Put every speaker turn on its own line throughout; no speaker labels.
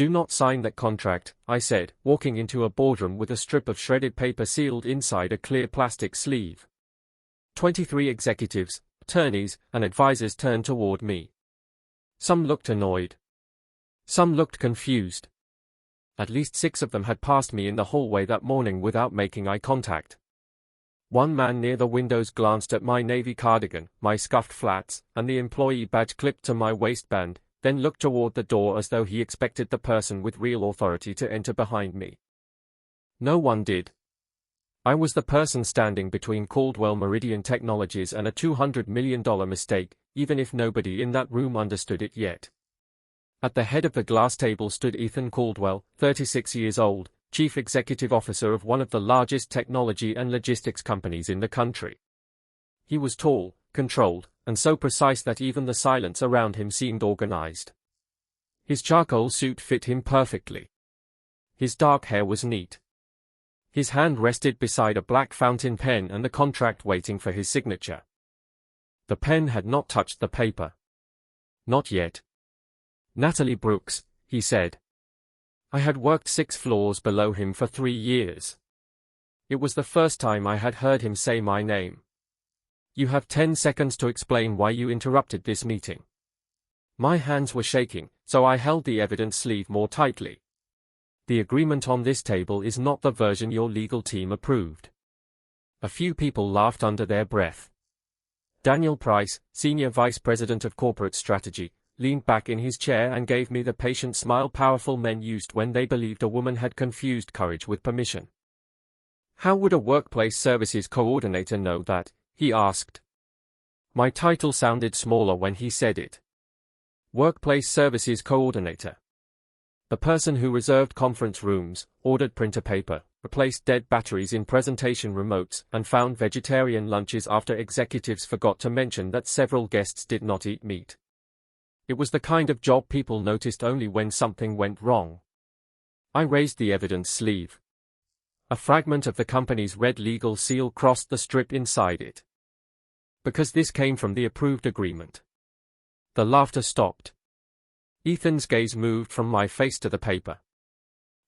Do not sign that contract, I said, walking into a boardroom with a strip of shredded paper sealed inside a clear plastic sleeve. 23 executives, attorneys, and advisors turned toward me. Some looked annoyed. Some looked confused. At least 6 of them had passed me in the hallway that morning without making eye contact. One man near the windows glanced at my navy cardigan, my scuffed flats, and the employee badge clipped to my waistband, then looked toward the door as though he expected the person with real authority to enter behind me. No one did. I was the person standing between Caldwell Meridian Technologies and a $200 million mistake, even if nobody in that room understood it yet. At the head of the glass table stood Ethan Caldwell, 36 years old, Chief Executive Officer of one of the largest technology and logistics companies in the country. He was tall, controlled, and so precise that even the silence around him seemed organized. His charcoal suit fit him perfectly. His dark hair was neat. His hand rested beside a black fountain pen and the contract waiting for his signature. The pen had not touched the paper. Not yet. Natalie Brooks, he said. I had worked 6 floors below him for 3 years. It was the first time I had heard him say my name. You have 10 seconds to explain why you interrupted this meeting. My hands were shaking, so I held the evidence sleeve more tightly. The agreement on this table is not the version your legal team approved. A few people laughed under their breath. Daniel Price, Senior Vice President of Corporate Strategy, leaned back in his chair and gave me the patient smile powerful men used when they believed a woman had confused courage with permission. How would a workplace services coordinator know that? He asked. My title sounded smaller when he said it. Workplace Services Coordinator. The person who reserved conference rooms, ordered printer paper, replaced dead batteries in presentation remotes, and found vegetarian lunches after executives forgot to mention that several guests did not eat meat. It was the kind of job people noticed only when something went wrong. I raised the evidence sleeve. A fragment of the company's red legal seal crossed the strip inside it. Because this came from the approved agreement. The laughter stopped. Ethan's gaze moved from my face to the paper.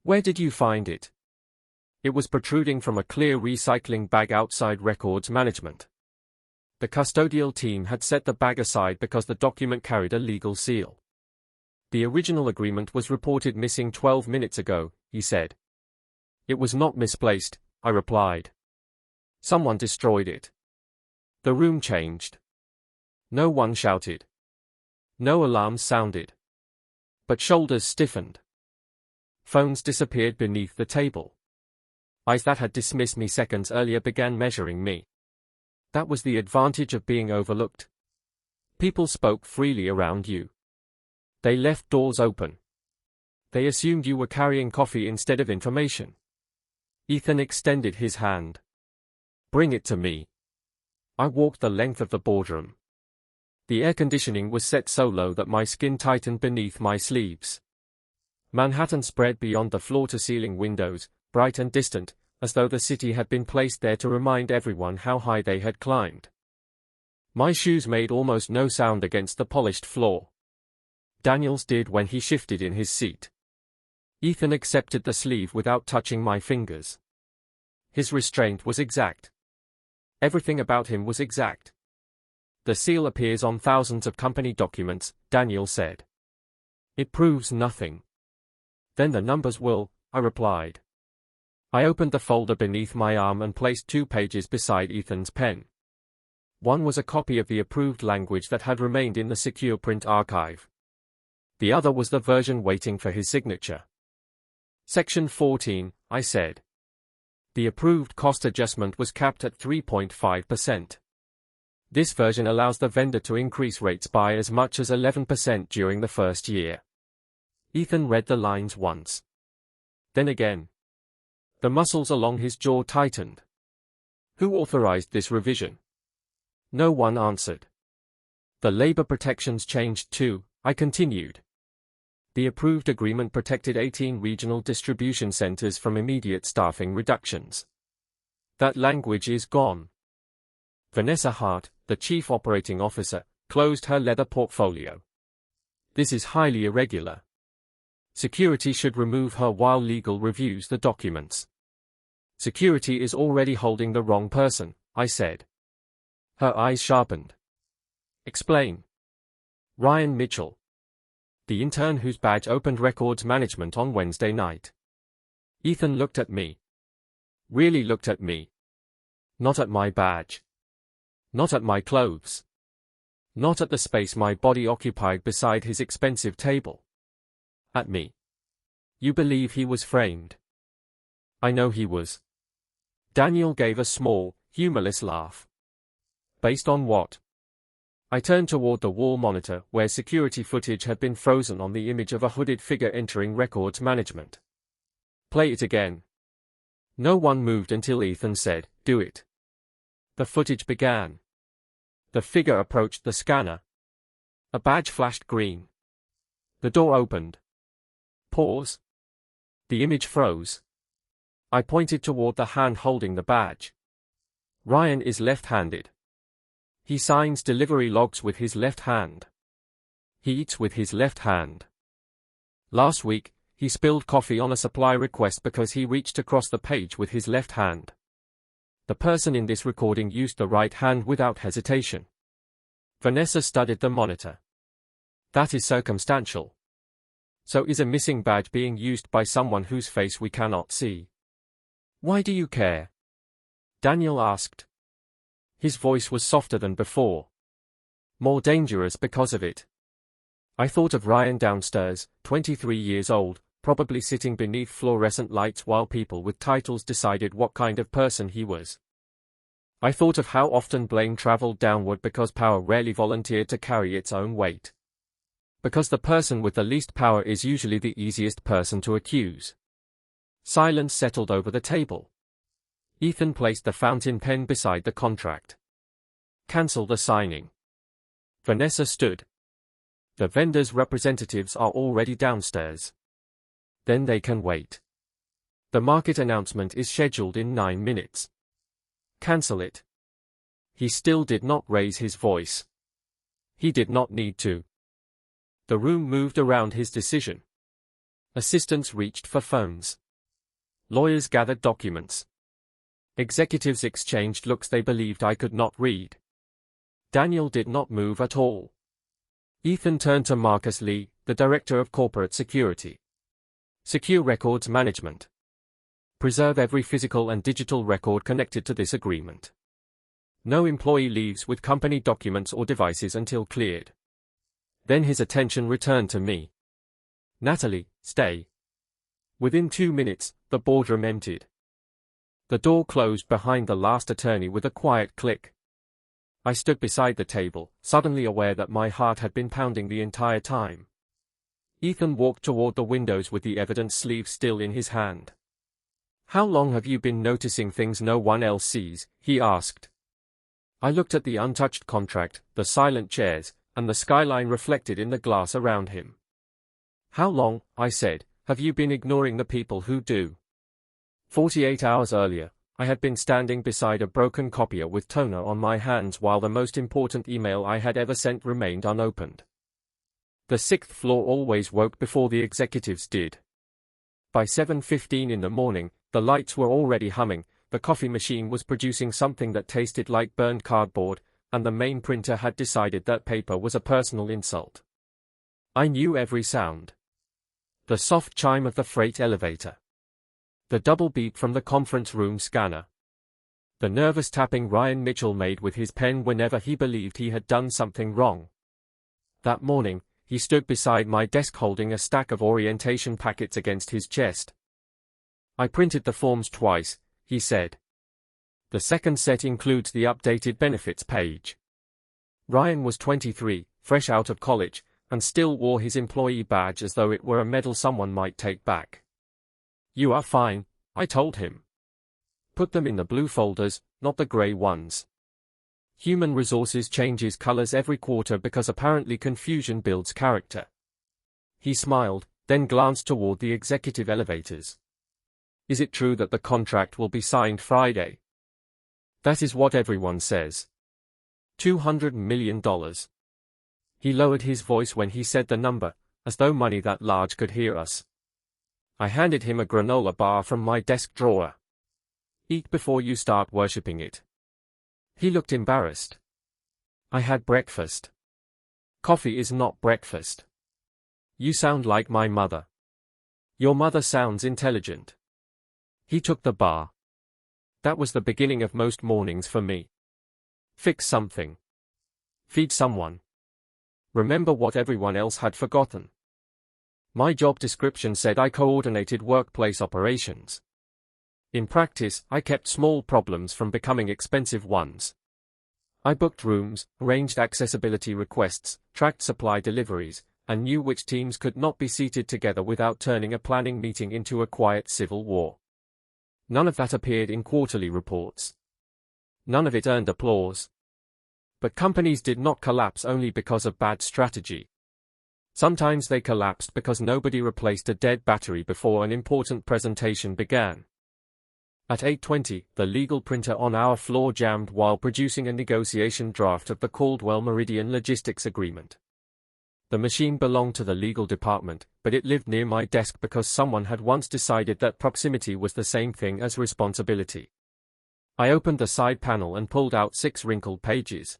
Where did you find it? It was protruding from a clear recycling bag outside records management. The custodial team had set the bag aside because the document carried a legal seal. The original agreement was reported missing 12 minutes ago, he said. It was not misplaced, I replied. Someone destroyed it. The room changed. No one shouted. No alarms sounded. But shoulders stiffened. Phones disappeared beneath the table. Eyes that had dismissed me seconds earlier began measuring me. That was the advantage of being overlooked. People spoke freely around you. They left doors open. They assumed you were carrying coffee instead of information. Ethan extended his hand. Bring it to me. I walked the length of the boardroom. The air conditioning was set so low that my skin tightened beneath my sleeves. Manhattan spread beyond the floor-to-ceiling windows, bright and distant, as though the city had been placed there to remind everyone how high they had climbed. My shoes made almost no sound against the polished floor. Daniel's did when he shifted in his seat. Ethan accepted the sleeve without touching my fingers. His restraint was exact. Everything about him was exact. The seal appears on thousands of company documents, Daniel said. It proves nothing. Then the numbers will, I replied. I opened the folder beneath my arm and placed 2 pages beside Ethan's pen. One was a copy of the approved language that had remained in the secure print archive. The other was the version waiting for his signature. Section 14, I said. The approved cost adjustment was capped at 3.5%. This version allows the vendor to increase rates by as much as 11% during the first year. Ethan read the lines once. Then again. The muscles along his jaw tightened. Who authorized this revision? No one answered. The labor protections changed too, I continued. The approved agreement protected 18 regional distribution centers from immediate staffing reductions. That language is gone. Vanessa Hart, the chief operating officer, closed her leather portfolio. This is highly irregular. Security should remove her while legal reviews the documents. Security is already holding the wrong person, I said. Her eyes sharpened. Explain. Ryan Mitchell. The intern whose badge opened records management on Wednesday night. Ethan looked at me. Really looked at me. Not at my badge. Not at my clothes. Not at the space my body occupied beside his expensive table. At me. You believe he was framed? I know he was. Daniel gave a small, humorless laugh. Based on what? I turned toward the wall monitor where security footage had been frozen on the image of a hooded figure entering records management. Play it again. No one moved until Ethan said, "Do it." The footage began. The figure approached the scanner. A badge flashed green. The door opened. Pause. The image froze. I pointed toward the hand holding the badge. Ryan is left-handed. He signs delivery logs with his left hand. He eats with his left hand. Last week, he spilled coffee on a supply request because he reached across the page with his left hand. The person in this recording used the right hand without hesitation. Vanessa studied the monitor. That is circumstantial. So is a missing badge being used by someone whose face we cannot see? Why do you care? Daniel asked. His voice was softer than before. More dangerous because of it. I thought of Ryan downstairs, 23 years old, probably sitting beneath fluorescent lights while people with titles decided what kind of person he was. I thought of how often blame traveled downward because power rarely volunteered to carry its own weight. Because the person with the least power is usually the easiest person to accuse. Silence settled over the table. Ethan placed the fountain pen beside the contract. Cancel the signing. Vanessa stood. The vendor's representatives are already downstairs. Then they can wait. The market announcement is scheduled in 9 minutes. Cancel it. He still did not raise his voice. He did not need to. The room moved around his decision. Assistants reached for phones. Lawyers gathered documents. Executives exchanged looks they believed I could not read. Daniel did not move at all. Ethan turned to Marcus Lee, the Director of Corporate Security. Secure records management. Preserve every physical and digital record connected to this agreement. No employee leaves with company documents or devices until cleared. Then his attention returned to me. Natalie, stay. Within 2 minutes, the boardroom emptied. The door closed behind the last attorney with a quiet click. I stood beside the table, suddenly aware that my heart had been pounding the entire time. Ethan walked toward the windows with the evidence sleeve still in his hand. How long have you been noticing things no one else sees? He asked. I looked at the untouched contract, the silent chairs, and the skyline reflected in the glass around him. How long, I said, have you been ignoring the people who do? 48 hours earlier, I had been standing beside a broken copier with toner on my hands while the most important email I had ever sent remained unopened. The 6th floor always woke before the executives did. By 7:15 in the morning, the lights were already humming, the coffee machine was producing something that tasted like burned cardboard, and the main printer had decided that paper was a personal insult. I knew every sound. The soft chime of the freight elevator. The double beep from the conference room scanner. The nervous tapping Ryan Mitchell made with his pen whenever he believed he had done something wrong. That morning, he stood beside my desk holding a stack of orientation packets against his chest. I printed the forms twice, he said. The second set includes the updated benefits page. Ryan was 23, fresh out of college, and still wore his employee badge as though it were a medal someone might take back. You are fine, I told him. Put them in the blue folders, not the gray ones. Human resources changes colors every quarter because apparently confusion builds character. He smiled, then glanced toward the executive elevators. Is it true that the contract will be signed Friday? That is what everyone says. $200 million. He lowered his voice when he said the number, as though money that large could hear us. I handed him a granola bar from my desk drawer. "Eat before you start worshipping it." He looked embarrassed. "I had breakfast." "Coffee is not breakfast." "You sound like my mother." "Your mother sounds intelligent." He took the bar. That was the beginning of most mornings for me. Fix something. Feed someone. Remember what everyone else had forgotten. My job description said I coordinated workplace operations. In practice, I kept small problems from becoming expensive ones. I booked rooms, arranged accessibility requests, tracked supply deliveries, and knew which teams could not be seated together without turning a planning meeting into a quiet civil war. None of that appeared in quarterly reports. None of it earned applause. But companies did not collapse only because of bad strategy. Sometimes they collapsed because nobody replaced a dead battery before an important presentation began. At 8:20, the legal printer on our floor jammed while producing a negotiation draft of the Caldwell Meridian Logistics Agreement. The machine belonged to the legal department, but it lived near my desk because someone had once decided that proximity was the same thing as responsibility. I opened the side panel and pulled out 6 wrinkled pages.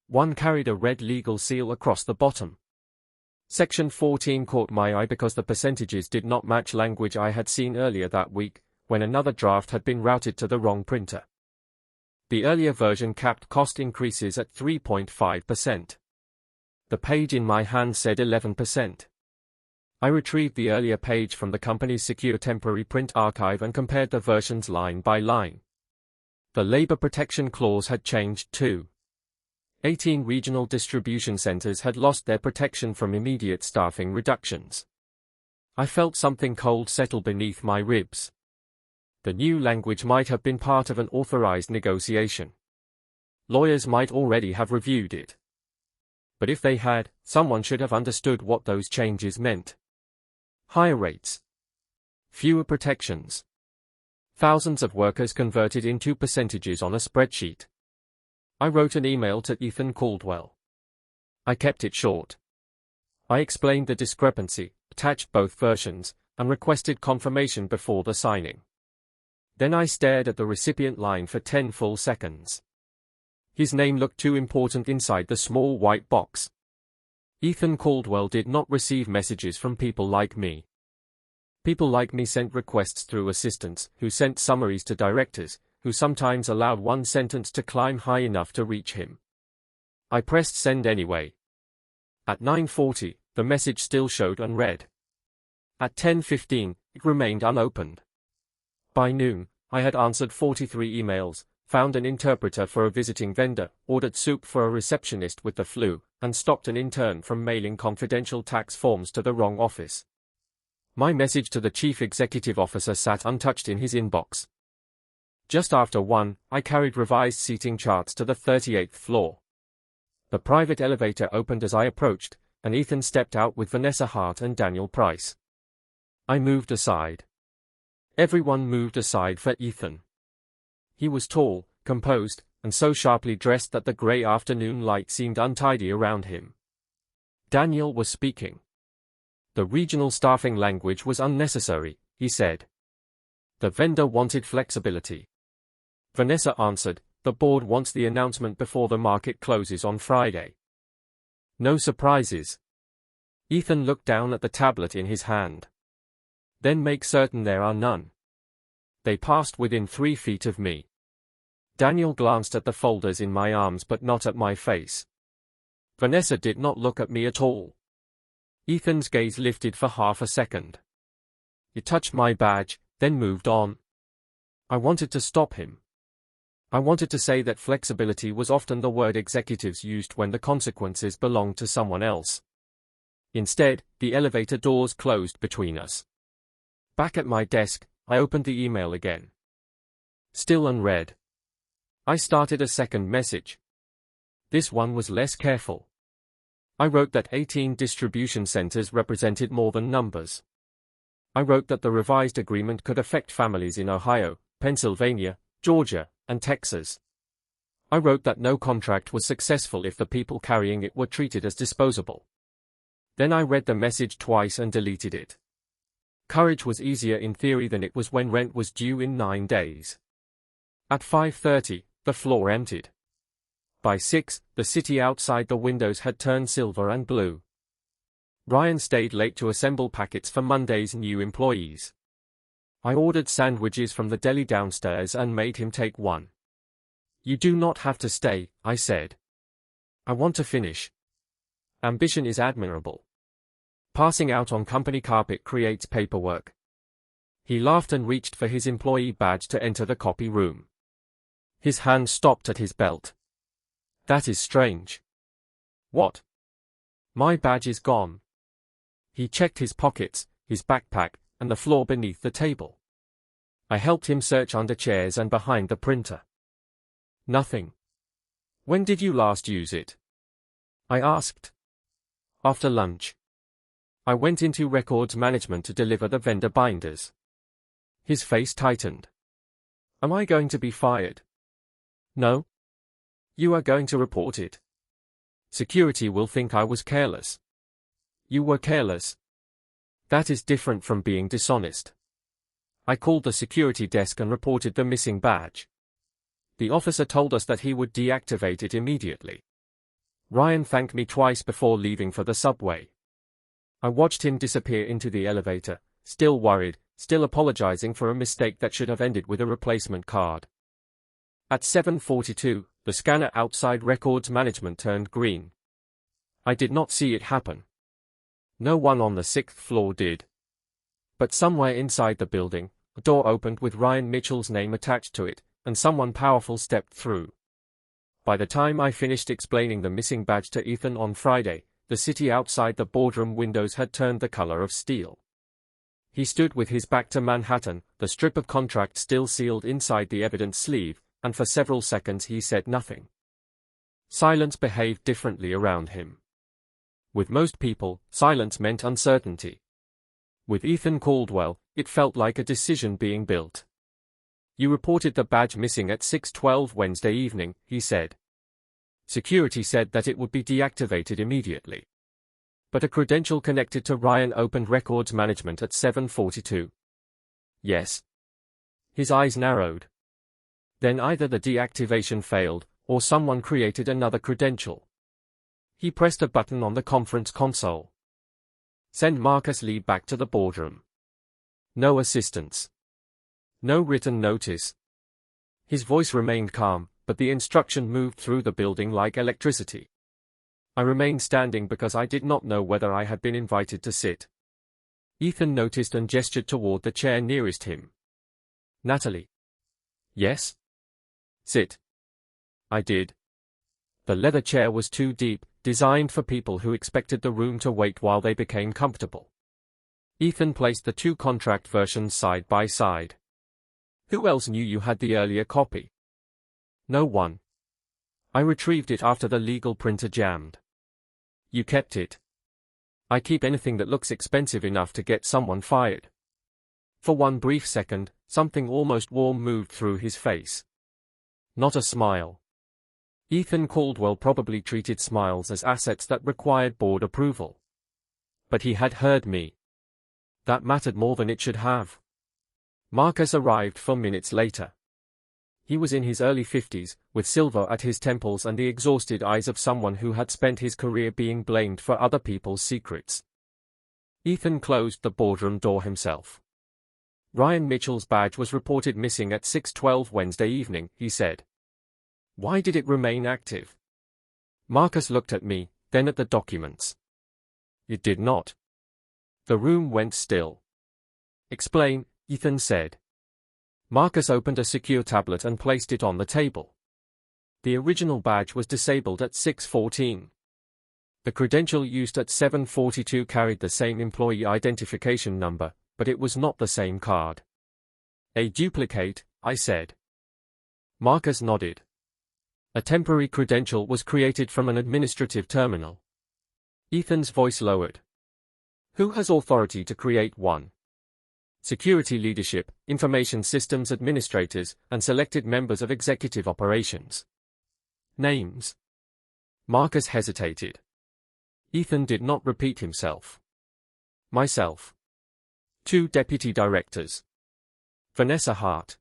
One carried a red legal seal across the bottom. Section 14 caught my eye because the percentages did not match language I had seen earlier that week, when another draft had been routed to the wrong printer. The earlier version capped cost increases at 3.5%. The page in my hand said 11%. I retrieved the earlier page from the company's secure temporary print archive and compared the versions line by line. The labor protection clause had changed too. 18 regional distribution centers had lost their protection from immediate staffing reductions. I felt something cold settle beneath my ribs. The new language might have been part of an authorized negotiation. Lawyers might already have reviewed it. But if they had, someone should have understood what those changes meant. Higher rates. Fewer protections. Thousands of workers converted into percentages on a spreadsheet. I wrote an email to Ethan Caldwell. I kept it short. I explained the discrepancy, attached both versions, and requested confirmation before the signing. Then I stared at the recipient line for 10 full seconds. His name looked too important inside the small white box. Ethan Caldwell did not receive messages from people like me. People like me sent requests through assistants, who sent summaries to directors, who sometimes allowed one sentence to climb high enough to reach him. I pressed send anyway. At 9:40, the message still showed unread. At 10:15, it remained unopened. By noon, I had answered 43 emails, found an interpreter for a visiting vendor, ordered soup for a receptionist with the flu, and stopped an intern from mailing confidential tax forms to the wrong office. My message to the chief executive officer sat untouched in his inbox. Just after 1, I carried revised seating charts to the 38th floor. The private elevator opened as I approached, and Ethan stepped out with Vanessa Hart and Daniel Price. I moved aside. Everyone moved aside for Ethan. He was tall, composed, and so sharply dressed that the gray afternoon light seemed untidy around him. Daniel was speaking. The regional staffing language was unnecessary, he said. The vendor wanted flexibility. Vanessa answered, the board wants the announcement before the market closes on Friday. No surprises. Ethan looked down at the tablet in his hand. Then make certain there are none. They passed within 3 feet of me. Daniel glanced at the folders in my arms but not at my face. Vanessa did not look at me at all. Ethan's gaze lifted for half a second. He touched my badge, then moved on. I wanted to stop him. I wanted to say that flexibility was often the word executives used when the consequences belonged to someone else. Instead, the elevator doors closed between us. Back at my desk, I opened the email again. Still unread. I started a second message. This one was less careful. I wrote that 18 distribution centers represented more than numbers. I wrote that the revised agreement could affect families in Ohio, Pennsylvania, Georgia, and Texas. I wrote that no contract was successful if the people carrying it were treated as disposable. Then I read the message twice and deleted it. Courage was easier in theory than it was when rent was due in 9 days. At 5:30, the floor emptied. By 6, the city outside the windows had turned silver and blue. Ryan stayed late to assemble packets for Monday's new employees. I ordered sandwiches from the deli downstairs and made him take one. "You do not have to stay," I said. "I want to finish." Ambition is admirable. Passing out on company carpet creates paperwork. He laughed and reached for his employee badge to enter the copy room. His hand stopped at his belt. "That is strange." "What?" "My badge is gone." He checked his pockets, his backpack, and the floor beneath the table. I helped him search under chairs and behind the printer. "Nothing." "When did you last use it?" I asked. "After lunch. I went into records management to deliver the vendor binders." His face tightened. "Am I going to be fired?" "No. You are going to report it. Security will think I was careless." "You were careless." "That is different from being dishonest." I called the security desk and reported the missing badge. The officer told us that he would deactivate it immediately. Ryan thanked me twice before leaving for the subway. I watched him disappear into the elevator, still worried, still apologizing for a mistake that should have ended with a replacement card. At 7:42, the scanner outside records management turned green. I did not see it happen. No one on the 6th floor did. But somewhere inside the building, a door opened with Ryan Mitchell's name attached to it, and someone powerful stepped through. By the time I finished explaining the missing badge to Ethan on Friday, the city outside the boardroom windows had turned the color of steel. He stood with his back to Manhattan, the strip of contract still sealed inside the evidence sleeve, and for several seconds he said nothing. Silence behaved differently around him. With most people, silence meant uncertainty. With Ethan Caldwell, it felt like a decision being built. "You reported the badge missing at 6:12 Wednesday evening," he said. "Security said that it would be deactivated immediately. But a credential connected to Ryan opened records management at 7:42. "Yes." His eyes narrowed. "Then either the deactivation failed, or someone created another credential." He pressed a button on the conference console. "Send Marcus Lee back to the boardroom. No assistance. No written notice." His voice remained calm, but the instruction moved through the building like electricity. I remained standing because I did not know whether I had been invited to sit. Ethan noticed and gestured toward the chair nearest him. "Natalie." "Yes?" "Sit." I did. The leather chair was too deep, designed for people who expected the room to wait while they became comfortable. Ethan placed the two contract versions side by side. "Who else knew you had the earlier copy?" "No one. I retrieved it after the legal printer jammed." "You kept it?" "I keep anything that looks expensive enough to get someone fired." For one brief second, something almost warm moved through his face. Not a smile. Ethan Caldwell probably treated smiles as assets that required board approval. But he had heard me. That mattered more than it should have. Marcus arrived 4 minutes later. He was in his early 50s, with silver at his temples and the exhausted eyes of someone who had spent his career being blamed for other people's secrets. Ethan closed the boardroom door himself. "Ryan Mitchell's badge was reported missing at 6:12 Wednesday evening," he said. "Why did it remain active?" Marcus looked at me, then at the documents. "It did not." The room went still. "Explain," Ethan said. Marcus opened a secure tablet and placed it on the table. The original badge was disabled at 6:14. The credential used at 7:42 carried the same employee identification number, but it was not the same card. "A duplicate," I said. Marcus nodded. "A temporary credential was created from an administrative terminal." Ethan's voice lowered. "Who has authority to create one?" "Security leadership, information systems administrators, and selected members of executive operations." "Names?" Marcus hesitated. Ethan did not repeat himself. Myself. 2 deputy directors. Vanessa Hart.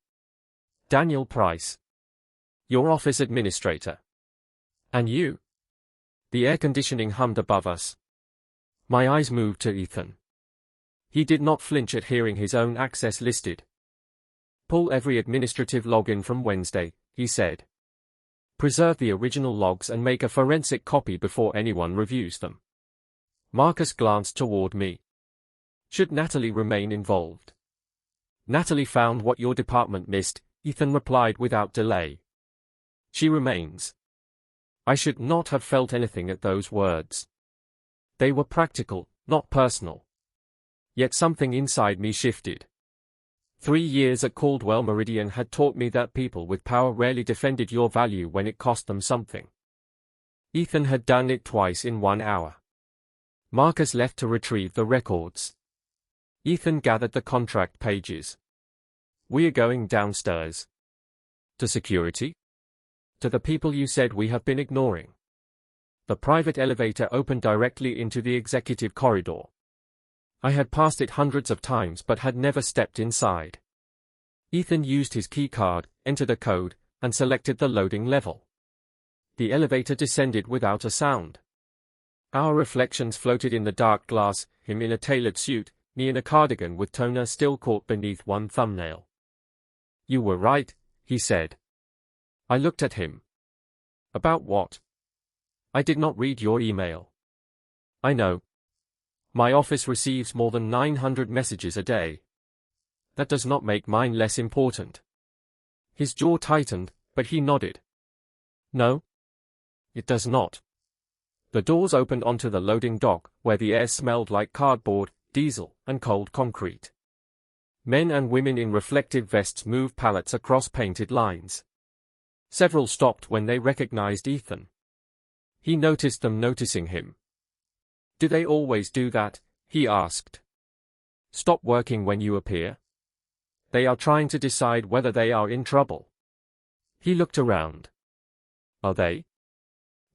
Daniel Price. Your office administrator. And you. The air conditioning hummed above us. My eyes moved to Ethan. He did not flinch at hearing his own access listed. Pull every administrative login from Wednesday, he said. Preserve the original logs and make a forensic copy before anyone reviews them. Marcus glanced toward me. Should Natalie remain involved? Natalie found what your department missed, Ethan replied without delay. She remains. I should not have felt anything at those words. They were practical, not personal. Yet something inside me shifted. 3 years at Caldwell Meridian had taught me that people with power rarely defended your value when it cost them something. Ethan had done it twice in 1 hour. Marcus left to retrieve the records. Ethan gathered the contract pages. We're going downstairs. To security? To the people you said we have been ignoring. The private elevator opened directly into the executive corridor. I had passed it hundreds of times but had never stepped inside. Ethan used his keycard, entered a code, and selected the loading level. The elevator descended without a sound. Our reflections floated in the dark glass, him in a tailored suit, me in a cardigan with toner still caught beneath one thumbnail. You were right, he said. I looked at him. About what? I did not read your email. I know. My office receives more than 900 messages a day. That does not make mine less important. His jaw tightened, but he nodded. No? It does not. The doors opened onto the loading dock, where the air smelled like cardboard, diesel, and cold concrete. Men and women in reflective vests moved pallets across painted lines. Several stopped when they recognized Ethan. He noticed them noticing him. Do they always do that? He asked. Stop working when you appear? They are trying to decide whether they are in trouble. He looked around. Are they?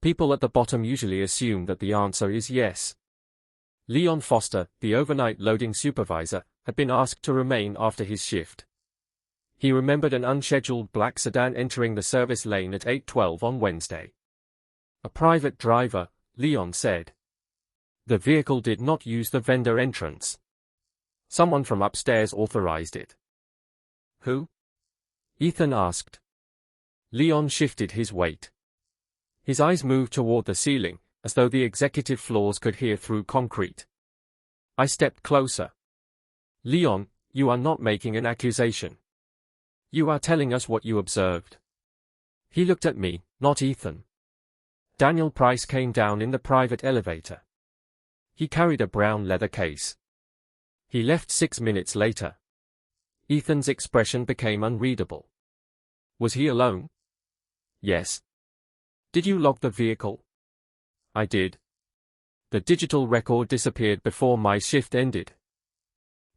People at the bottom usually assume that the answer is yes. Leon Foster, the overnight loading supervisor, had been asked to remain after his shift. He remembered an unscheduled black sedan entering the service lane at 8:12 on Wednesday. A private driver, Leon said. The vehicle did not use the vendor entrance. Someone from upstairs authorized it. Who? Ethan asked. Leon shifted his weight. His eyes moved toward the ceiling, as though the executive floors could hear through concrete. I stepped closer. Leon, you are not making an accusation. You are telling us what you observed. He looked at me, not Ethan. Daniel Price came down in the private elevator. He carried a brown leather case. He left 6 minutes later. Ethan's expression became unreadable. Was he alone? Yes. Did you log the vehicle? I did. The digital record disappeared before my shift ended.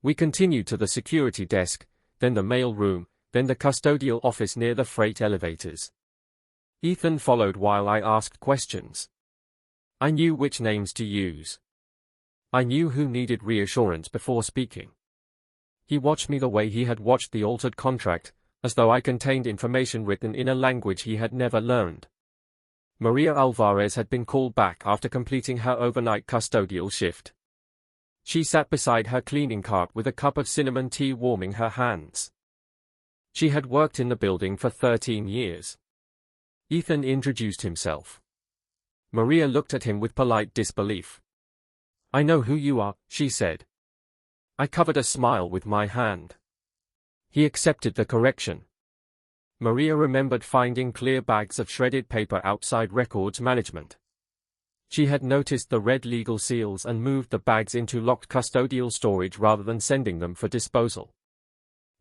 We continued to the security desk, then the mail room, then the custodial office near the freight elevators. Ethan followed while I asked questions. I knew which names to use. I knew who needed reassurance before speaking. He watched me the way he had watched the altered contract, as though I contained information written in a language he had never learned. Maria Alvarez had been called back after completing her overnight custodial shift. She sat beside her cleaning cart with a cup of cinnamon tea warming her hands. She had worked in the building for 13 years. Ethan introduced himself. Maria looked at him with polite disbelief. I know who you are, she said. I covered a smile with my hand. He accepted the correction. Maria remembered finding clear bags of shredded paper outside records management. She had noticed the red legal seals and moved the bags into locked custodial storage rather than sending them for disposal.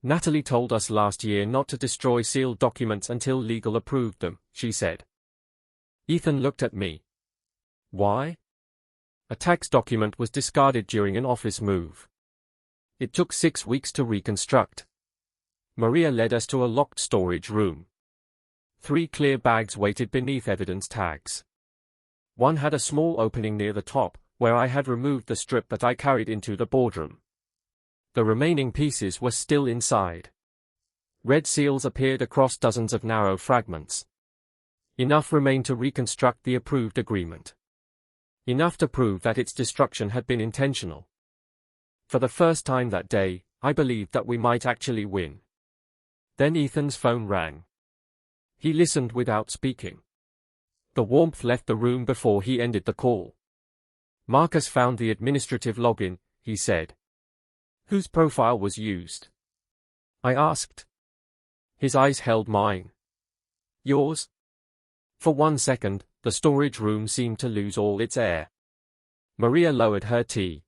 Natalie told us last year not to destroy sealed documents until legal approved them, she said. Ethan looked at me. Why? A tax document was discarded during an office move. It took 6 weeks to reconstruct. Maria led us to a locked storage room. 3 clear bags waited beneath evidence tags. One had a small opening near the top, where I had removed the strip that I carried into the boardroom. The remaining pieces were still inside. Red seals appeared across dozens of narrow fragments. Enough remained to reconstruct the approved agreement. Enough to prove that its destruction had been intentional. For the first time that day, I believed that we might actually win. Then Ethan's phone rang. He listened without speaking. The warmth left the room before he ended the call. Marcus found the administrative login, he said. Whose profile was used? I asked. His eyes held mine. Yours? For 1 second, the storage room seemed to lose all its air. Maria lowered her tea.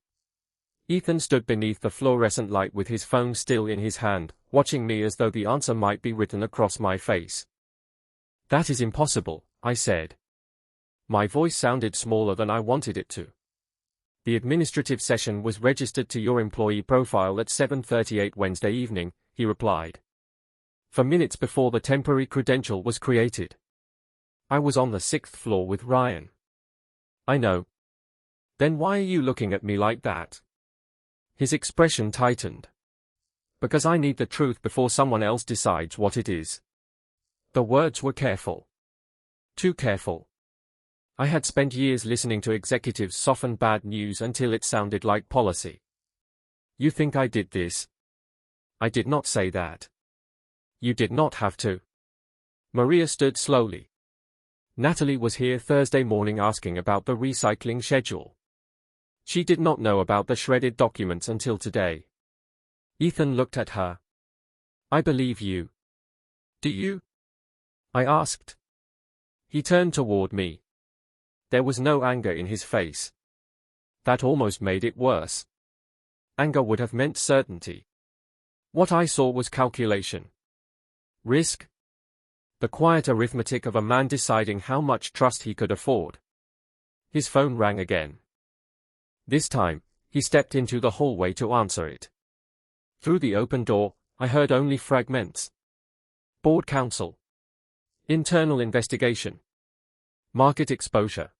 Ethan stood beneath the fluorescent light with his phone still in his hand, watching me as though the answer might be written across my face. That is impossible, I said. My voice sounded smaller than I wanted it to. The administrative session was registered to your employee profile at 7:38 Wednesday evening, he replied. For minutes before the temporary credential was created. I was on the 6th floor with Ryan. I know. Then why are you looking at me like that? His expression tightened. Because I need the truth before someone else decides what it is. The words were careful. Too careful. I had spent years listening to executives soften bad news until it sounded like policy. You think I did this? I did not say that. You did not have to. Maria stood slowly. Natalie was here Thursday morning asking about the recycling schedule. She did not know about the shredded documents until today. Ethan looked at her. I believe you. Do you? I asked. He turned toward me. There was no anger in his face. That almost made it worse. Anger would have meant certainty. What I saw was calculation. Risk. The quiet arithmetic of a man deciding how much trust he could afford. His phone rang again. This time, he stepped into the hallway to answer it. Through the open door, I heard only fragments. Board counsel. Internal investigation. Market exposure.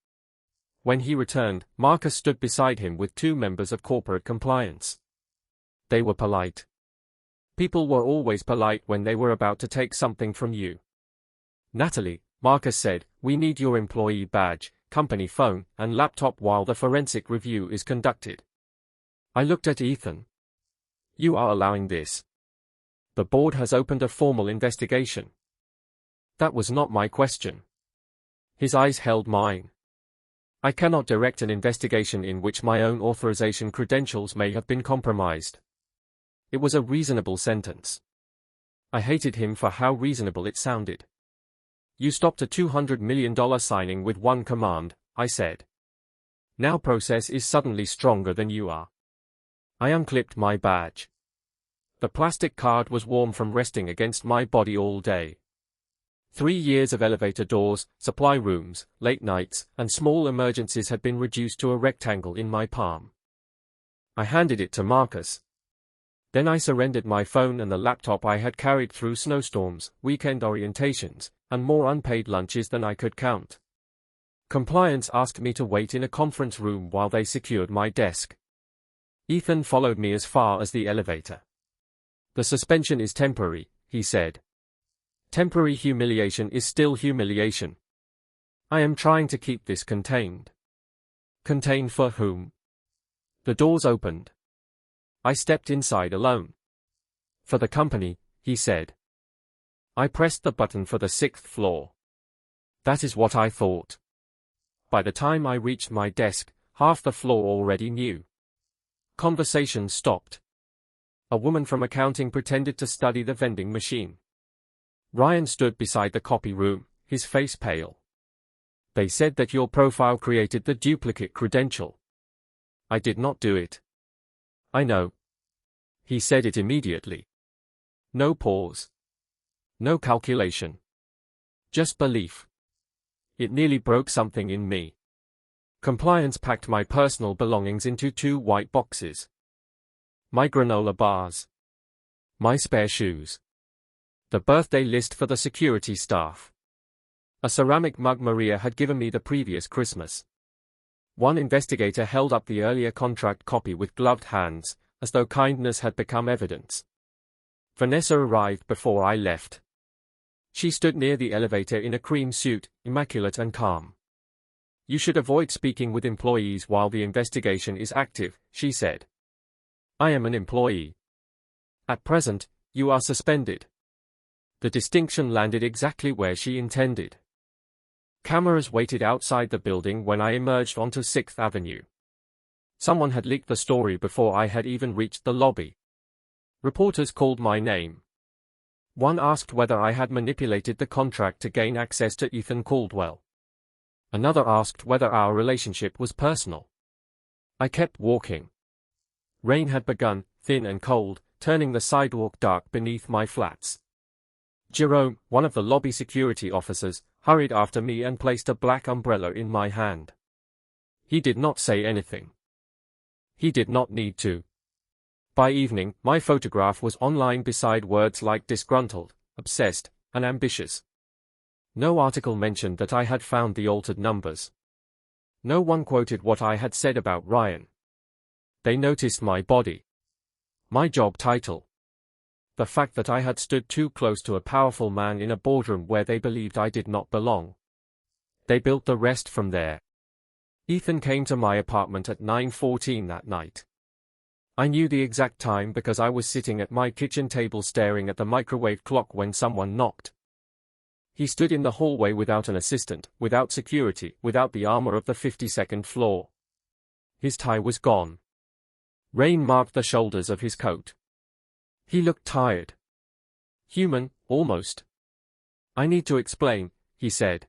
When he returned, Marcus stood beside him with 2 members of corporate compliance. They were polite. People were always polite when they were about to take something from you. Natalie, Marcus said, we need your employee badge, company phone, and laptop while the forensic review is conducted. I looked at Ethan. You are allowing this. The board has opened a formal investigation. That was not my question. His eyes held mine. I cannot direct an investigation in which my own authorization credentials may have been compromised. It was a reasonable sentence. I hated him for how reasonable it sounded. You stopped a $200 million signing with one command, I said. Now process is suddenly stronger than you are. I unclipped my badge. The plastic card was warm from resting against my body all day. 3 years of elevator doors, supply rooms, late nights, and small emergencies had been reduced to a rectangle in my palm. I handed it to Marcus. Then I surrendered my phone and the laptop I had carried through snowstorms, weekend orientations, and more unpaid lunches than I could count. Compliance asked me to wait in a conference room while they secured my desk. Ethan followed me as far as the elevator. The suspension is temporary, he said. Temporary humiliation is still humiliation. I am trying to keep this contained. Contained for whom? The doors opened. I stepped inside alone. For the company, he said. I pressed the button for the 6th floor. That is what I thought. By the time I reached my desk, half the floor already knew. Conversation stopped. A woman from accounting pretended to study the vending machine. Ryan stood beside the copy room, his face pale. They said that your profile created the duplicate credential. I did not do it. I know. He said it immediately. No pause. No calculation. Just belief. It nearly broke something in me. Compliance packed my personal belongings into 2 white boxes. My granola bars. My spare shoes. The birthday list for the security staff. A ceramic mug Maria had given me the previous Christmas. One investigator held up the earlier contract copy with gloved hands, as though kindness had become evidence. Vanessa arrived before I left. She stood near the elevator in a cream suit, immaculate and calm. "You should avoid speaking with employees while the investigation is active," she said. "I am an employee. At present, you are suspended." The distinction landed exactly where she intended. Cameras waited outside the building when I emerged onto 6th Avenue. Someone had leaked the story before I had even reached the lobby. Reporters called my name. One asked whether I had manipulated the contract to gain access to Ethan Caldwell. Another asked whether our relationship was personal. I kept walking. Rain had begun, thin and cold, turning the sidewalk dark beneath my flats. Jerome, one of the lobby security officers, hurried after me and placed a black umbrella in my hand. He did not say anything. He did not need to. By evening, my photograph was online beside words like disgruntled, obsessed, and ambitious. No article mentioned that I had found the altered numbers. No one quoted what I had said about Ryan. They noticed my body. My job title. The fact that I had stood too close to a powerful man in a boardroom where they believed I did not belong. They built the rest from there. Ethan came to my apartment at 9:14 that night. I knew the exact time because I was sitting at my kitchen table staring at the microwave clock when someone knocked. He stood in the hallway without an assistant, without security, without the armor of the 52nd floor. His tie was gone. Rain marked the shoulders of his coat. He looked tired. Human, almost. "I need to explain," he said.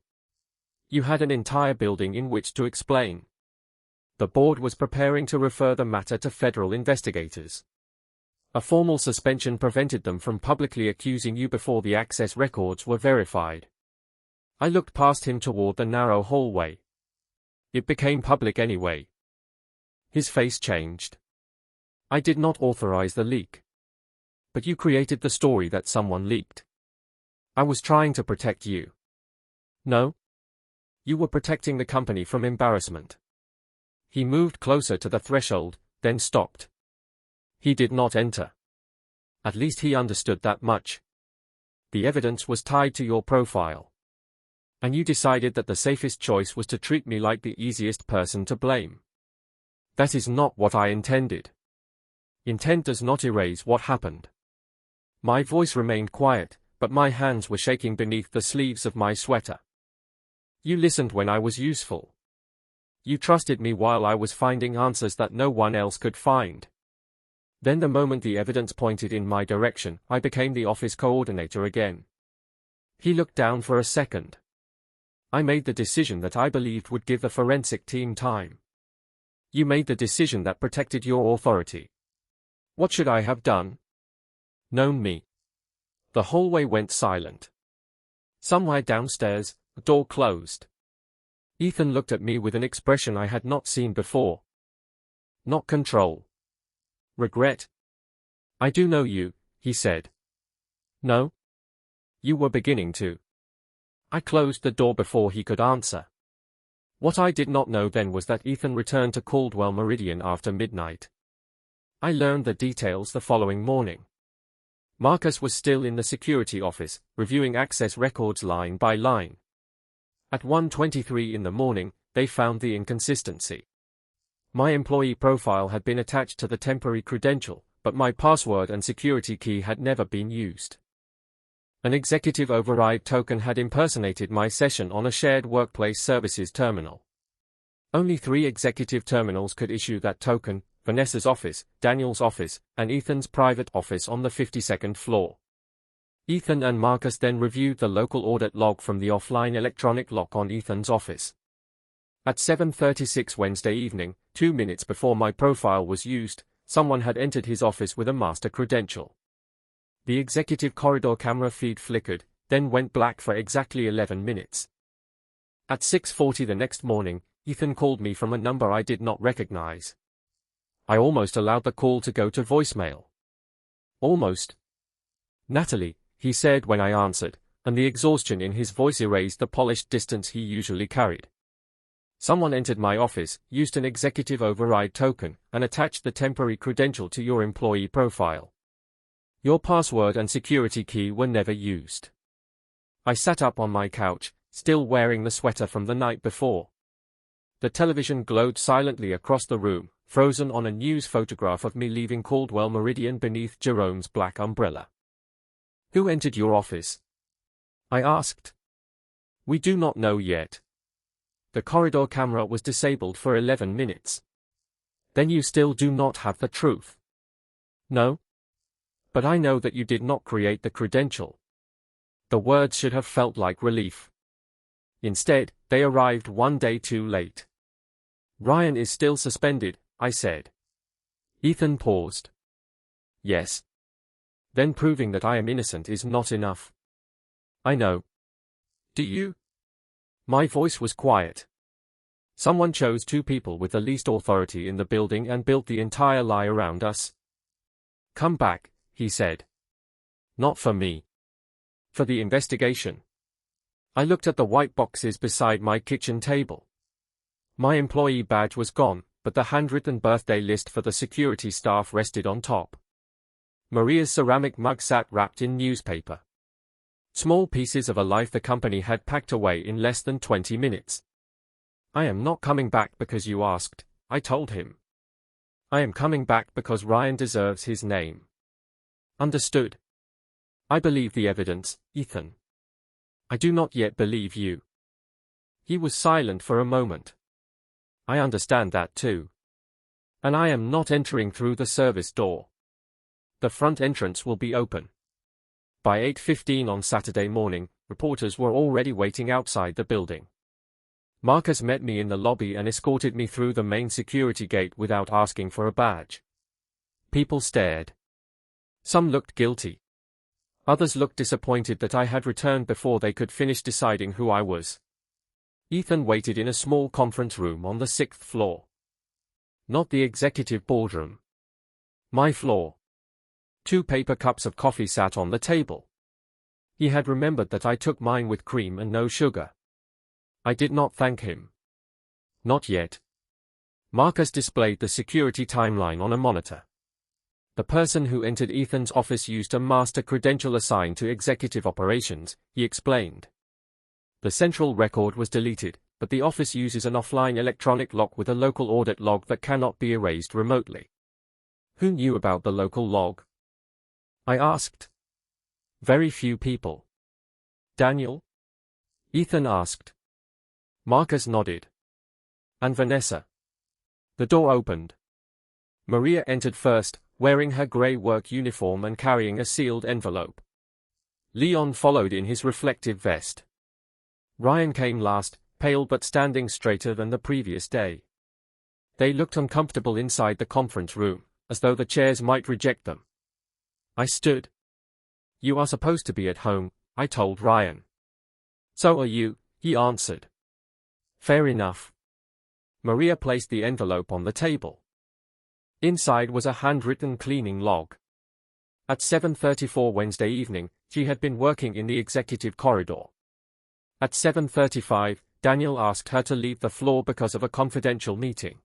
"You had an entire building in which to explain." The board was preparing to refer the matter to federal investigators. A formal suspension prevented them from publicly accusing you before the access records were verified. I looked past him toward the narrow hallway. It became public anyway. His face changed. "I did not authorize the leak. But you created the story that someone leaked. I was trying to protect you." "No. You were protecting the company from embarrassment." He moved closer to the threshold, then stopped. He did not enter. At least he understood that much. The evidence was tied to your profile. And you decided that the safest choice was to treat me like the easiest person to blame. That is not what I intended. Intent does not erase what happened. My voice remained quiet, but my hands were shaking beneath the sleeves of my sweater. You listened when I was useful. You trusted me while I was finding answers that no one else could find. Then the moment the evidence pointed in my direction, I became the office coordinator again. He looked down for a second. I made the decision that I believed would give the forensic team time. You made the decision that protected your authority. What should I have done? Known me. The hallway went silent. Somewhere downstairs, the door closed. Ethan looked at me with an expression I had not seen before. Not control. Regret. "I do know you," he said. "No? You were beginning to." I closed the door before he could answer. What I did not know then was that Ethan returned to Caldwell Meridian after midnight. I learned the details the following morning. Marcus was still in the security office, reviewing access records line by line. At 1:23 in the morning, they found the inconsistency. My employee profile had been attached to the temporary credential, but my password and security key had never been used. An executive override token had impersonated my session on a shared workplace services terminal. Only 3 executive terminals could issue that token: Vanessa's office, Daniel's office, and Ethan's private office on the 52nd floor. Ethan and Marcus then reviewed the local audit log from the offline electronic lock on Ethan's office. At 7:36 Wednesday evening, 2 minutes before my profile was used, someone had entered his office with a master credential. The executive corridor camera feed flickered, then went black for exactly 11 minutes. At 6:40 the next morning, Ethan called me from a number I did not recognize. I almost allowed the call to go to voicemail. Almost. "Natalie," he said when I answered, and the exhaustion in his voice erased the polished distance he usually carried. Someone entered my office, used an executive override token, and attached the temporary credential to your employee profile. Your password and security key were never used. I sat up on my couch, still wearing the sweater from the night before. The television glowed silently across the room, frozen on a news photograph of me leaving Caldwell Meridian beneath Jerome's black umbrella. Who entered your office? I asked. We do not know yet. The corridor camera was disabled for 11 minutes. Then you still do not have the truth. No. But I know that you did not create the credential. The words should have felt like relief. Instead, they arrived one day too late. Ryan is still suspended, I said. Ethan paused. Yes. Then proving that I am innocent is not enough. I know. Do you? My voice was quiet. Someone chose two people with the least authority in the building and built the entire lie around us. Come back, he said. Not for me. For the investigation. I looked at the white boxes beside my kitchen table. My employee badge was gone, but the handwritten birthday list for the security staff rested on top. Maria's ceramic mug sat wrapped in newspaper. Small pieces of a life the company had packed away in less than 20 minutes. I am not coming back because you asked, I told him. I am coming back because Ryan deserves his name. Understood? I believe the evidence, Ethan. I do not yet believe you. He was silent for a moment. I understand that too. And I am not entering through the service door. The front entrance will be open. By 8:15 on Saturday morning, reporters were already waiting outside the building. Marcus met me in the lobby and escorted me through the main security gate without asking for a badge. People stared. Some looked guilty. Others looked disappointed that I had returned before they could finish deciding who I was. Ethan waited in a small conference room on the 6th floor. Not the executive boardroom. My floor. 2 paper cups of coffee sat on the table. He had remembered that I took mine with cream and no sugar. I did not thank him. Not yet. Marcus displayed the security timeline on a monitor. The person who entered Ethan's office used a master credential assigned to executive operations, he explained. The central record was deleted, but the office uses an offline electronic lock with a local audit log that cannot be erased remotely. Who knew about the local log? I asked. Very few people. Daniel? Ethan asked. Marcus nodded. And Vanessa? The door opened. Maria entered first, wearing her grey work uniform and carrying a sealed envelope. Leon followed in his reflective vest. Ryan came last, pale but standing straighter than the previous day. They looked uncomfortable inside the conference room, as though the chairs might reject them. I stood. You are supposed to be at home, I told Ryan. So are you, he answered. Fair enough. Maria placed the envelope on the table. Inside was a handwritten cleaning log. At 7:34 Wednesday evening, she had been working in the executive corridor. At 7:35, Daniel asked her to leave the floor because of a confidential meeting.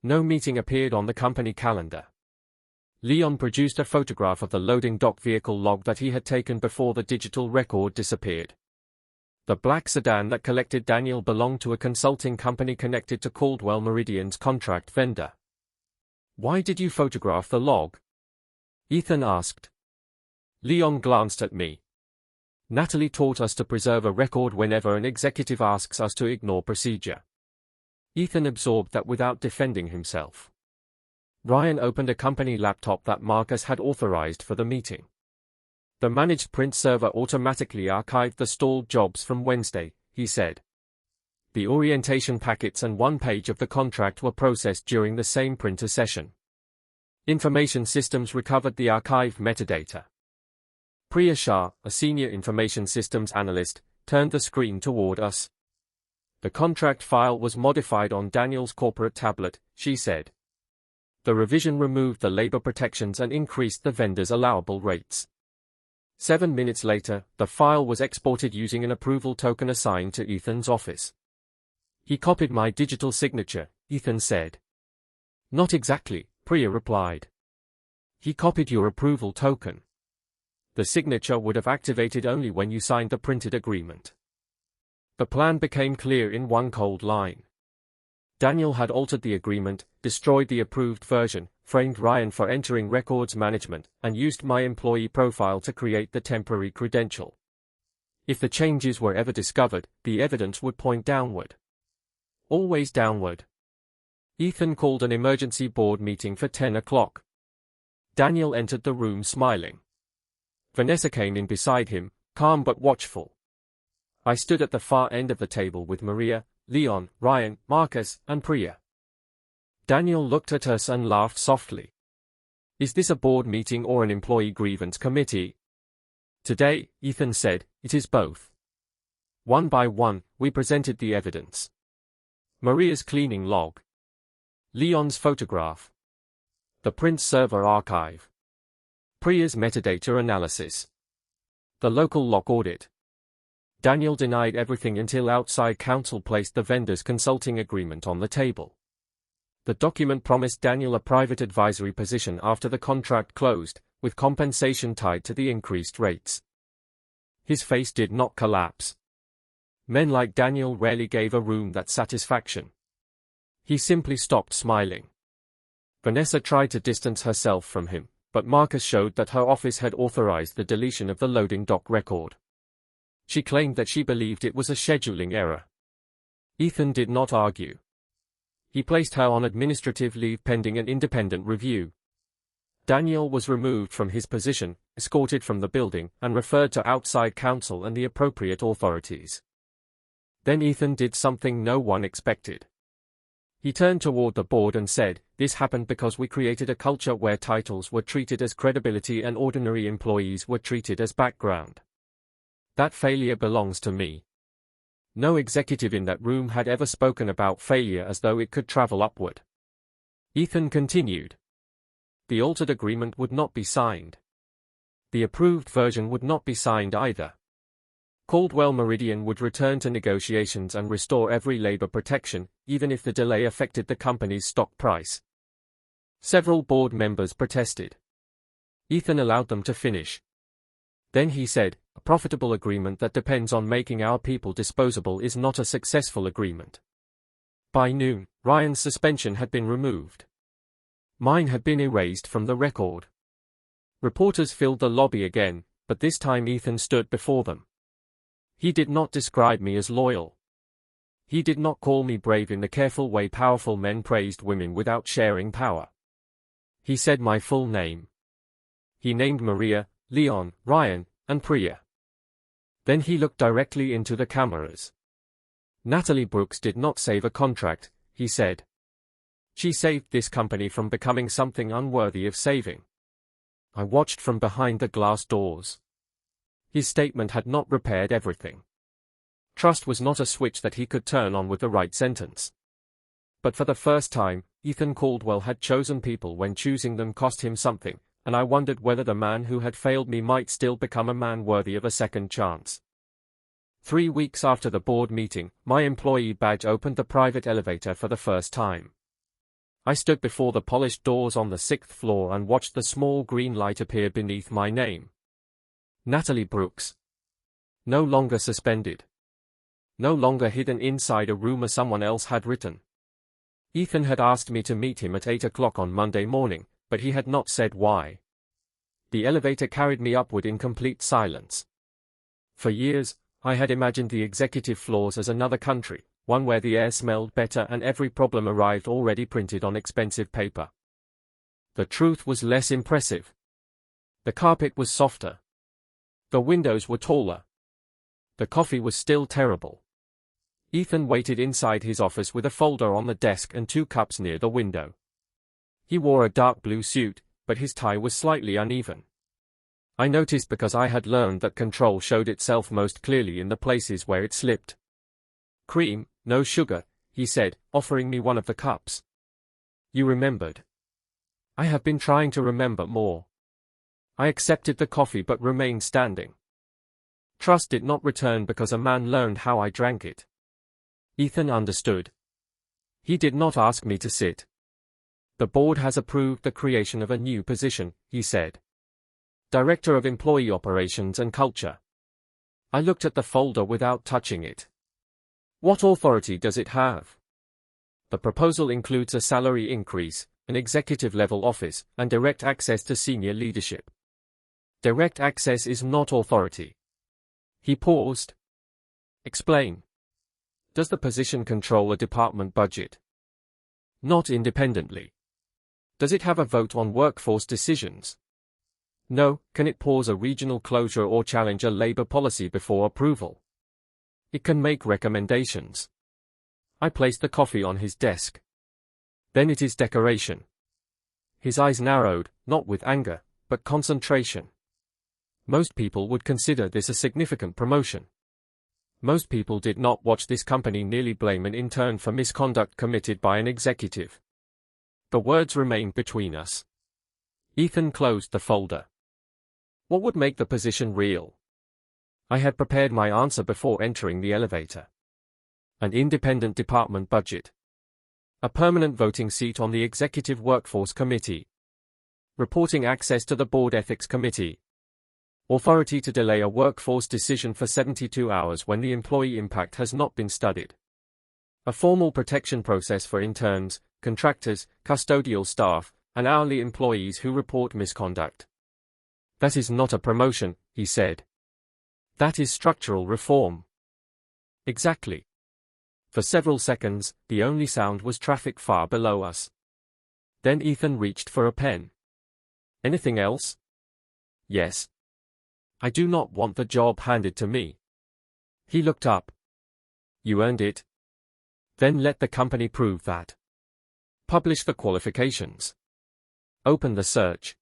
No meeting appeared on the company calendar. Leon produced a photograph of the loading dock vehicle log that he had taken before the digital record disappeared. The black sedan that collected Daniel belonged to a consulting company connected to Caldwell Meridian's contract vendor. Why did you photograph the log? Ethan asked. Leon glanced at me. Natalie taught us to preserve a record whenever an executive asks us to ignore procedure. Ethan absorbed that without defending himself. Ryan opened a company laptop that Marcus had authorized for the meeting. The managed print server automatically archived the stalled jobs from Wednesday, he said. The orientation packets and one page of the contract were processed during the same printer session. Information systems recovered the archived metadata. Priya Shah, a senior information systems analyst, turned the screen toward us. The contract file was modified on Daniel's corporate tablet, she said. The revision removed the labor protections and increased the vendor's allowable rates. 7 minutes later, the file was exported using an approval token assigned to Ethan's office. He copied my digital signature, Ethan said. Not exactly, Priya replied. He copied your approval token. The signature would have activated only when you signed the printed agreement. The plan became clear in one cold line. Daniel had altered the agreement, destroyed the approved version, framed Ryan for entering records management, and used my employee profile to create the temporary credential. If the changes were ever discovered, the evidence would point downward. Always downward. Ethan called an emergency board meeting for 10 o'clock. Daniel entered the room smiling. Vanessa came in beside him, calm but watchful. I stood at the far end of the table with Maria, Leon, Ryan, Marcus, and Priya. Daniel looked at us and laughed softly. Is this a board meeting or an employee grievance committee? Today, Ethan said, it is both. One by one, we presented the evidence. Maria's cleaning log. Leon's photograph. The print server archive. Priya's metadata analysis. The local lock audit. Daniel denied everything until outside counsel placed the vendor's consulting agreement on the table. The document promised Daniel a private advisory position after the contract closed, with compensation tied to the increased rates. His face did not collapse. Men like Daniel rarely gave a room that satisfaction. He simply stopped smiling. Vanessa tried to distance herself from him, but Marcus showed that her office had authorized the deletion of the loading dock record. She claimed that she believed it was a scheduling error. Ethan did not argue. He placed her on administrative leave pending an independent review. Daniel was removed from his position, escorted from the building, and referred to outside counsel and the appropriate authorities. Then Ethan did something no one expected. He turned toward the board and said, "This happened because we created a culture where titles were treated as credibility and ordinary employees were treated as background. That failure belongs to me." No executive in that room had ever spoken about failure as though it could travel upward. Ethan continued. The altered agreement would not be signed. The approved version would not be signed either. Caldwell Meridian would return to negotiations and restore every labor protection, even if the delay affected the company's stock price. Several board members protested. Ethan allowed them to finish. Then he said, "A profitable agreement that depends on making our people disposable is not a successful agreement." By noon, Ryan's suspension had been removed. Mine had been erased from the record. Reporters filled the lobby again, but this time Ethan stood before them. He did not describe me as loyal. He did not call me brave in the careful way powerful men praised women without sharing power. He said my full name. He named Maria, Leon, Ryan, and Priya. Then he looked directly into the cameras. Natalie Brooks did not save a contract, he said. She saved this company from becoming something unworthy of saving. I watched from behind the glass doors. His statement had not repaired everything. Trust was not a switch that he could turn on with the right sentence. But for the first time, Ethan Caldwell had chosen people when choosing them cost him something, and I wondered whether the man who had failed me might still become a man worthy of a second chance. 3 weeks after the board meeting, my employee badge opened the private elevator for the first time. I stood before the polished doors on the 6th floor and watched the small green light appear beneath my name. Natalie Brooks. No longer suspended. No longer hidden inside a rumor someone else had written. Ethan had asked me to meet him at 8 o'clock on Monday morning, but he had not said why. The elevator carried me upward in complete silence. For years, I had imagined the executive floors as another country, one where the air smelled better and every problem arrived already printed on expensive paper. The truth was less impressive. The carpet was softer. The windows were taller. The coffee was still terrible. Ethan waited inside his office with a folder on the desk and 2 cups near the window. He wore a dark blue suit, but his tie was slightly uneven. I noticed because I had learned that control showed itself most clearly in the places where it slipped. "Cream, no sugar," he said, offering me one of the cups. "You remembered." "I have been trying to remember more." I accepted the coffee but remained standing. Trust did not return because a man learned how I drank it. Ethan understood. He did not ask me to sit. The board has approved the creation of a new position, he said. Director of Employee Operations and Culture. I looked at the folder without touching it. What authority does it have? The proposal includes a salary increase, an executive-level office, and direct access to senior leadership. Direct access is not authority. He paused. Explain. Does the position control a department budget? Not independently. Does it have a vote on workforce decisions? No. Can it pause a regional closure or challenge a labor policy before approval? It can make recommendations. I placed the coffee on his desk. Then it is decoration. His eyes narrowed, not with anger, but concentration. Most people would consider this a significant promotion. Most people did not watch this company nearly blame an intern for misconduct committed by an executive. The words remained between us. Ethan closed the folder. What would make the position real? I had prepared my answer before entering the elevator. An independent department budget. A permanent voting seat on the Executive Workforce Committee. Reporting access to the Board Ethics Committee. Authority to delay a workforce decision for 72 hours when the employee impact has not been studied. A formal protection process for interns, contractors, custodial staff, and hourly employees who report misconduct. That is not a promotion, he said. That is structural reform. Exactly. For several seconds, the only sound was traffic far below us. Then Ethan reached for a pen. Anything else? Yes. I do not want the job handed to me. He looked up. You earned it. Then let the company prove that. Publish the qualifications. Open the search.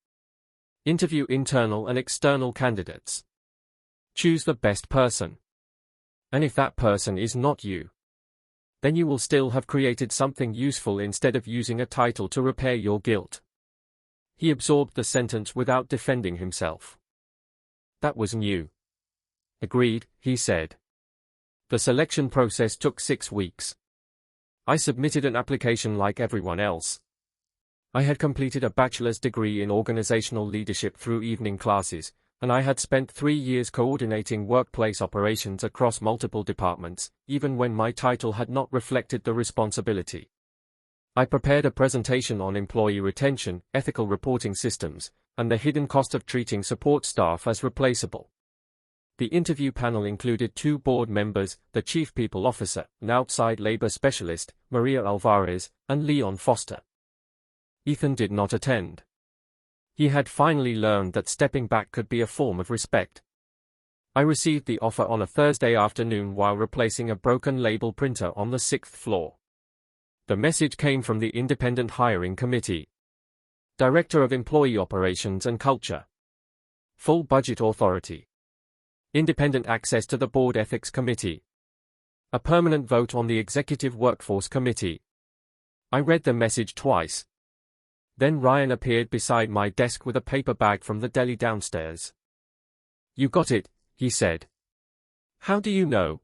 Interview internal and external candidates. Choose the best person. And if that person is not you, then you will still have created something useful instead of using a title to repair your guilt. He absorbed the sentence without defending himself. That was new. Agreed, he said. The selection process took 6 weeks. I submitted an application like everyone else. I had completed a bachelor's degree in organizational leadership through evening classes, and I had spent 3 years coordinating workplace operations across multiple departments, even when my title had not reflected the responsibility. I prepared a presentation on employee retention, ethical reporting systems, and the hidden cost of treating support staff as replaceable. The interview panel included 2 board members, the chief people officer, an outside labor specialist, Maria Alvarez, and Leon Foster. Ethan did not attend. He had finally learned that stepping back could be a form of respect. I received the offer on a Thursday afternoon while replacing a broken label printer on the 6th floor. The message came from the Independent Hiring Committee. Director of Employee Operations and Culture. Full budget authority. Independent access to the Board Ethics Committee. A permanent vote on the Executive Workforce Committee. I read the message twice. Then Ryan appeared beside my desk with a paper bag from the deli downstairs. You got it, he said. How do you know?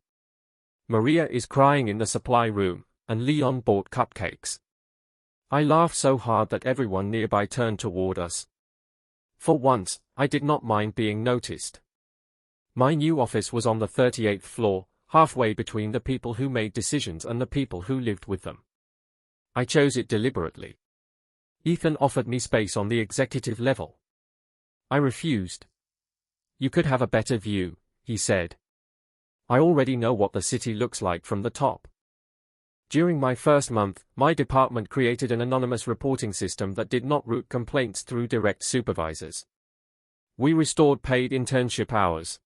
Maria is crying in the supply room, and Leon bought cupcakes. I laughed so hard that everyone nearby turned toward us. For once, I did not mind being noticed. My new office was on the 38th floor, halfway between the people who made decisions and the people who lived with them. I chose it deliberately. Ethan offered me space on the executive level. I refused. You could have a better view, he said. I already know what the city looks like from the top. During my first month, my department created an anonymous reporting system that did not route complaints through direct supervisors. We restored paid internship hours.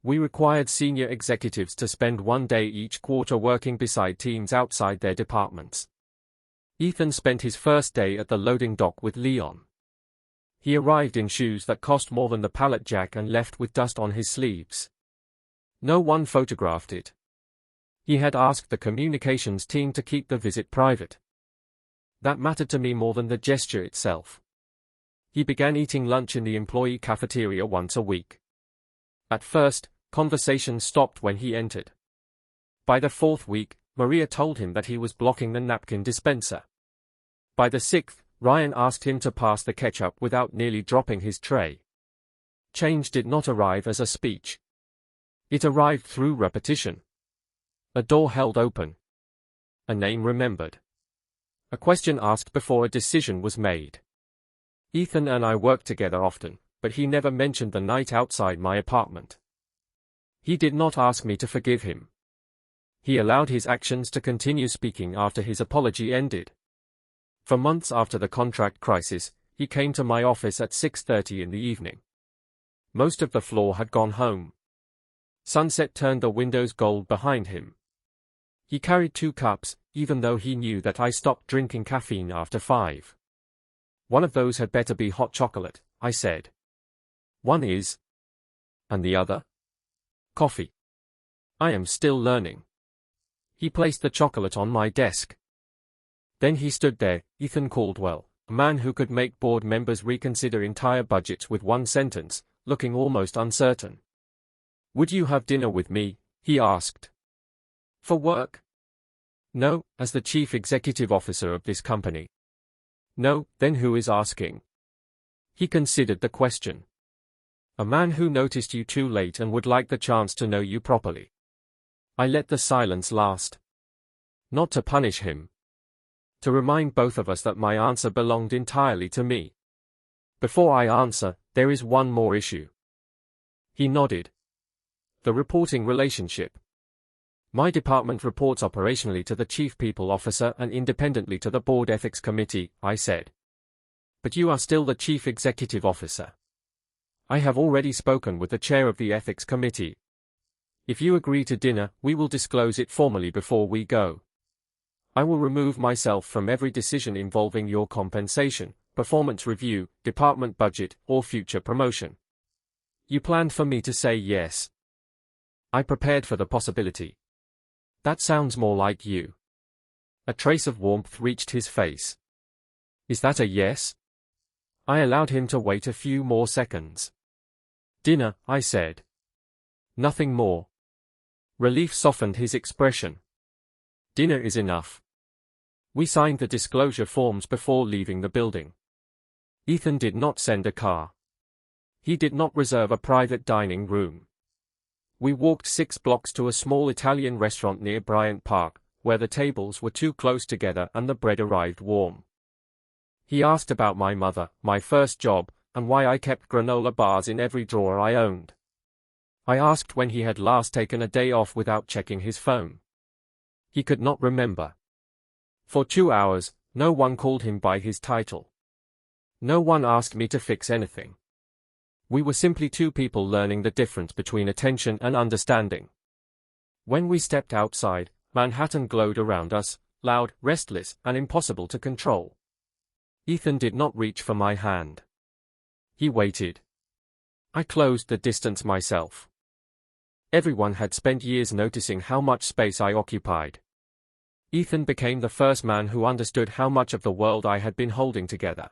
We required senior executives to spend 1 day each quarter working beside teams outside their departments. Ethan spent his first day at the loading dock with Leon. He arrived in shoes that cost more than the pallet jack and left with dust on his sleeves. No one photographed it. He had asked the communications team to keep the visit private. That mattered to me more than the gesture itself. He began eating lunch in the employee cafeteria once a week. At first, conversation stopped when he entered. By the 4th week, Maria told him that he was blocking the napkin dispenser. By the 6th, Ryan asked him to pass the ketchup without nearly dropping his tray. Change did not arrive as a speech. It arrived through repetition. A door held open. A name remembered. A question asked before a decision was made. Ethan and I worked together often, but he never mentioned the night outside my apartment. He did not ask me to forgive him. He allowed his actions to continue speaking after his apology ended. For months after the contract crisis, he came to my office at 6:30 in the evening. Most of the floor had gone home. Sunset turned the windows gold behind him. He carried 2 cups, even though he knew that I stopped drinking caffeine after 5. One of those had better be hot chocolate, I said. One is. And the other? Coffee. I am still learning. He placed the chocolate on my desk. Then he stood there, Ethan Caldwell, a man who could make board members reconsider entire budgets with one sentence, looking almost uncertain. Would you have dinner with me? He asked. For work? No, as the chief executive officer of this company. No, then who is asking? He considered the question. A man who noticed you too late and would like the chance to know you properly. I let the silence last. Not to punish him. To remind both of us that my answer belonged entirely to me. Before I answer, there is one more issue. He nodded. The reporting relationship. My department reports operationally to the chief people officer and independently to the board ethics committee, I said. But you are still the chief executive officer. I have already spoken with the chair of the ethics committee. If you agree to dinner, we will disclose it formally before we go. I will remove myself from every decision involving your compensation, performance review, department budget, or future promotion. You planned for me to say yes. I prepared for the possibility. That sounds more like you. A trace of warmth reached his face. Is that a yes? I allowed him to wait a few more seconds. Dinner, I said. Nothing more. Relief softened his expression. Dinner is enough. We signed the disclosure forms before leaving the building. Ethan did not send a car. He did not reserve a private dining room. We walked 6 blocks to a small Italian restaurant near Bryant Park, where the tables were too close together and the bread arrived warm. He asked about my mother, my first job, and why I kept granola bars in every drawer I owned. I asked when he had last taken a day off without checking his phone. He could not remember. For 2 hours, no one called him by his title. No one asked me to fix anything. We were simply 2 people learning the difference between attention and understanding. When we stepped outside, Manhattan glowed around us, loud, restless, and impossible to control. Ethan did not reach for my hand. He waited. I closed the distance myself. Everyone had spent years noticing how much space I occupied. Ethan became the first man who understood how much of the world I had been holding together.